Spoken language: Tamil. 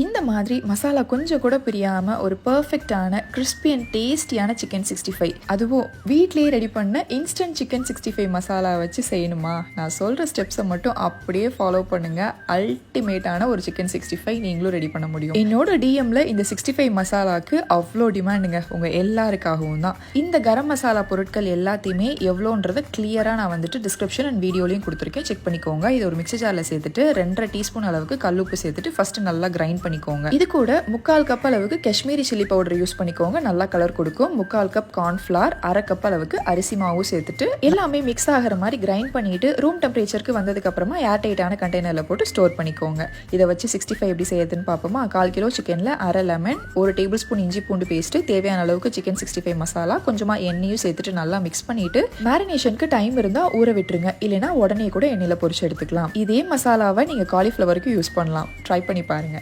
இந்த மாதிரி மசாலா கொஞ்சம் கூட பிரியாமல் ஒரு பர்ஃபெக்டான கிறிஸ்பி அண்ட் டேஸ்டியான சிக்கன் 65, அதுவும் வீட்லேயே ரெடி பண்ண இன்ஸ்டன்ட் சிக்கன் 65 மசாலா வச்சு செய்யணுமா? நான் சொல்கிற ஸ்டெப்ஸை மட்டும் அப்படியே ஃபாலோ பண்ணுங்கள். அல்டிமேட்டான ஒரு சிக்கன் 65 நீங்களும் ரெடி பண்ண முடியும். என்னோட டிஎம்ல இந்த 65 மசாலாவுக்கு அவ்வளோ டிமாண்டுங்க, உங்கள் எல்லாருக்காகவும் தான். இந்த கரம் மசாலா பொருட்கள் எல்லாத்தையுமே எவ்வளோன்றதை கிளியராக நான் வந்துட்டு டிஸ்கிரிப்ஷன் அண்ட் வீடியோலையும் கொடுத்துருக்கேன், செக் பண்ணிக்கோங்க. இது ஒரு மிக்சர் ஜாரில் சேர்த்துட்டு 2.5 டீஸ்பூன் அளவுக்கு கல்லுப்பு சேர்த்துட்டு ஃபர்ஸ்ட் நல்லா கிரைண்ட் பண்ணிக்கோங்க. இது கூட 3/4 கப் அளவுக்கு காஷ்மீரி சில்லி பவுடர் யூஸ் பண்ணிக்கோங்க, நல்லா கலர் கொடுக்கும். 3/4 கப் கார்ன்ஃபிளவர், 1/2 கப் அளவுக்கு அரிசி மாவு சேர்த்துட்டு எல்லாமே மிக்ஸ் ஆகிற மாதிரி கிரைண்ட் பண்ணிட்டு ரூம் டெம்பரேச்சருக்கு வந்ததுக்கு அப்புறமா ஏர் டைட்டான கண்டெய்னர்ல போட்டு ஸ்டோர் பண்ணிக்கோங்க. இதை வச்சு 65 எப்படி செய்யறதுன்னு பார்ப்போமா? 1/4 கிலோ சிக்கன்ல 1/2 லெமன், 1 டேபிள் ஸ்பூன் இஞ்சி பூண்டு பேஸ்ட், தேவையான அளவுக்கு சிக்கன் 65 மசாலா, கொஞ்சமா எண்ணெயும் சேர்த்துட்டு நல்லா மிக்ஸ் பண்ணிட்டு மேரினேஷனுக்கு டைம் இருந்தா ஊற விட்டுருங்க, இல்லைன்னா உடனே கூட எண்ணெயில பொரிச்சு எடுத்துக்கலாம். இதே மசாலாவை நீங்க காலிஃபிளவருக்கு யூஸ் பண்ணலாம். ட்ரை பண்ணி பாருங்க.